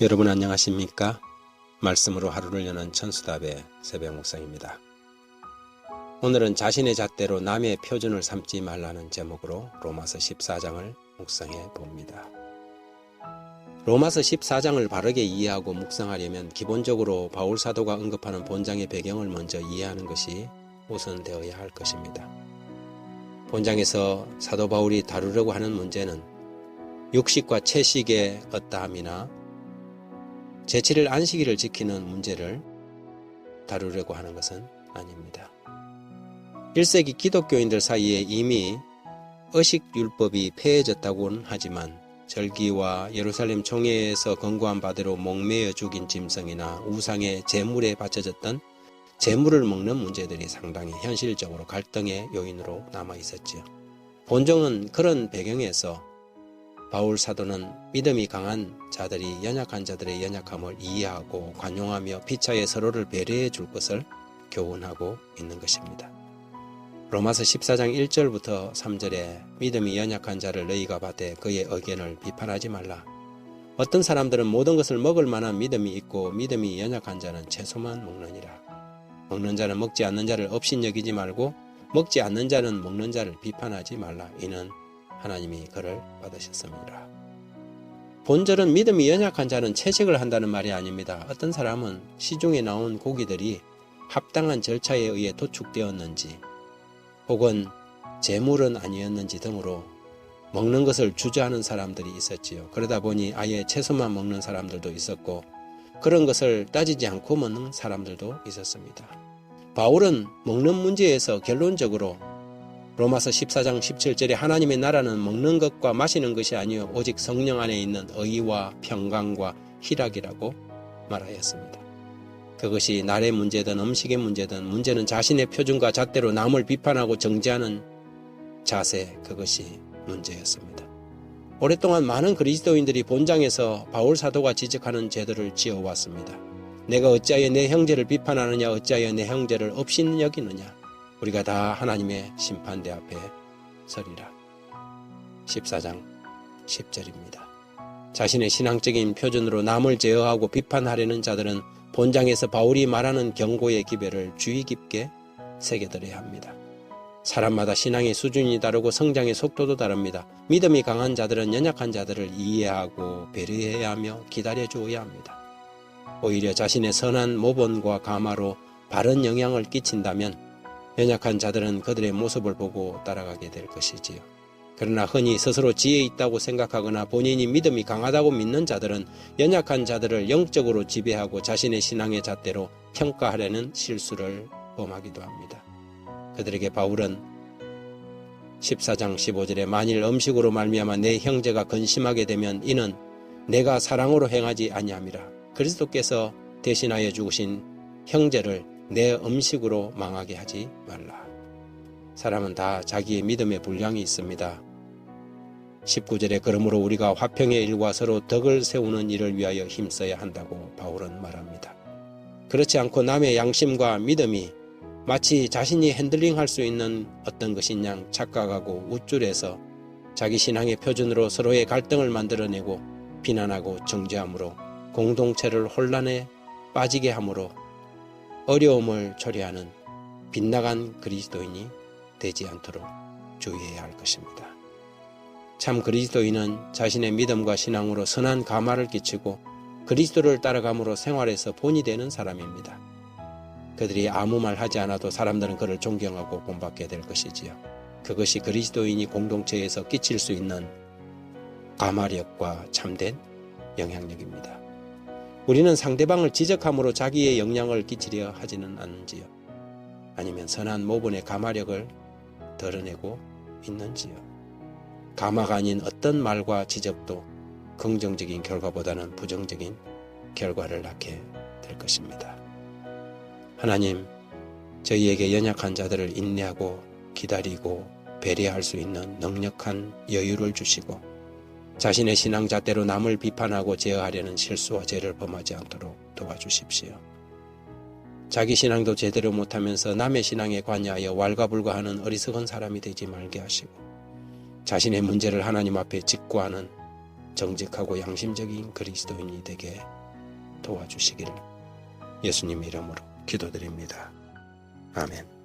여러분 안녕하십니까? 말씀으로 하루를 여는 천수답의 새벽 묵상입니다. 오늘은 자신의 잣대로 남의 표준을 삼지 말라는 제목으로 로마서 14장을 묵상해 봅니다. 로마서 14장을 바르게 이해하고 묵상하려면 기본적으로 바울 사도가 언급하는 본장의 배경을 먼저 이해하는 것이 우선되어야 할 것입니다. 본장에서 사도 바울이 다루려고 하는 문제는 육식과 채식의 어떠함이나 제7일 안식일을 지키는 문제를 다루려고 하는 것은 아닙니다. 1세기 기독교인들 사이에 이미 의식율법이 폐해졌다고는 하지만 절기와 예루살렘 총회에서 건고한 바대로 목매어 죽인 짐승이나 우상의 제물에 바쳐졌던 제물을 먹는 문제들이 상당히 현실적으로 갈등의 요인으로 남아 있었지요. 본종은 그런 배경에서 바울 사도는 믿음이 강한 자들이 연약한 자들의 연약함을 이해하고 관용하며 피차에 서로를 배려해 줄 것을 교훈하고 있는 것입니다. 로마서 14장 1절부터 3절에 믿음이 연약한 자를 너희가 받되 그의 의견을 비판하지 말라. 어떤 사람들은 모든 것을 먹을 만한 믿음이 있고 믿음이 연약한 자는 채소만 먹느니라. 먹는 자는 먹지 않는 자를 업신여기지 말고 먹지 않는 자는 먹는 자를 비판하지 말라. 이는 하나님이 그를 받으셨습니다. 본절은 믿음이 연약한 자는 채식을 한다는 말이 아닙니다. 어떤 사람은 시중에 나온 고기들이 합당한 절차에 의해 도축되었는지 혹은 제물은 아니었는지 등으로 먹는 것을 주저하는 사람들이 있었지요. 그러다 보니 아예 채소만 먹는 사람들도 있었고 그런 것을 따지지 않고 먹는 사람들도 있었습니다. 바울은 먹는 문제에서 결론적으로 로마서 14장 17절에 하나님의 나라는 먹는 것과 마시는 것이 아니요 오직 성령 안에 있는 의와 평강과 희락이라고 말하였습니다. 그것이 날의 문제든 음식의 문제든 문제는 자신의 표준과 잣대로 남을 비판하고 정죄하는 자세, 그것이 문제였습니다. 오랫동안 많은 그리스도인들이 본장에서 바울 사도가 지적하는 죄들을 지어왔습니다. 내가 어찌하여 내 형제를 비판하느냐, 어찌하여 내 형제를 업신 여기느냐. 우리가 다 하나님의 심판대 앞에 서리라. 14장 10절입니다. 자신의 신앙적인 표준으로 남을 제어하고 비판하려는 자들은 본장에서 바울이 말하는 경고의 기별을 주의 깊게 새겨들어야 합니다. 사람마다 신앙의 수준이 다르고 성장의 속도도 다릅니다. 믿음이 강한 자들은 연약한 자들을 이해하고 배려해야 하며 기다려 주어야 합니다. 오히려 자신의 선한 모본과 가마로 바른 영향을 끼친다면 연약한 자들은 그들의 모습을 보고 따라가게 될 것이지요. 그러나 흔히 스스로 지혜 있다고 생각하거나 본인이 믿음이 강하다고 믿는 자들은 연약한 자들을 영적으로 지배하고 자신의 신앙의 잣대로 평가하려는 실수를 범하기도 합니다. 그들에게 바울은 14장 15절에 만일 음식으로 말미암아 내 형제가 근심하게 되면 이는 내가 사랑으로 행하지 아니함이라. 그리스도께서 대신하여 죽으신 형제를 내 음식으로 망하게 하지 말라. 사람은 다 자기의 믿음의 분량이 있습니다. 19절에 그러므로 우리가 화평의 일과 서로 덕을 세우는 일을 위하여 힘써야 한다고 바울은 말합니다. 그렇지 않고 남의 양심과 믿음이 마치 자신이 핸들링할 수 있는 어떤 것인 양 착각하고 우쭐해서 자기 신앙의 표준으로 서로의 갈등을 만들어내고 비난하고 정죄함으로 공동체를 혼란에 빠지게 함으로 어려움을 초래하는 빗나간 그리스도인이 되지 않도록 주의해야 할 것입니다. 참 그리스도인은 자신의 믿음과 신앙으로 선한 가마를 끼치고 그리스도를 따라감으로 생활에서 본이 되는 사람입니다. 그들이 아무 말 하지 않아도 사람들은 그를 존경하고 본받게 될 것이지요. 그것이 그리스도인이 공동체에서 끼칠 수 있는 가마력과 참된 영향력입니다. 우리는 상대방을 지적함으로 자기의 영향을 끼치려 하지는 않는지요? 아니면 선한 모본의 가마력을 드러내고 있는지요? 가마가 아닌 어떤 말과 지적도 긍정적인 결과보다는 부정적인 결과를 낳게 될 것입니다. 하나님, 저희에게 연약한 자들을 인내하고 기다리고 배려할 수 있는 넉넉한 여유를 주시고 자신의 신앙 잣대로 남을 비판하고 제어하려는 실수와 죄를 범하지 않도록 도와주십시오. 자기 신앙도 제대로 못하면서 남의 신앙에 관여하여 왈가불가하는 어리석은 사람이 되지 말게 하시고 자신의 문제를 하나님 앞에 직구하는 정직하고 양심적인 그리스도인이 되게 도와주시기를 예수님 이름으로 기도드립니다. 아멘.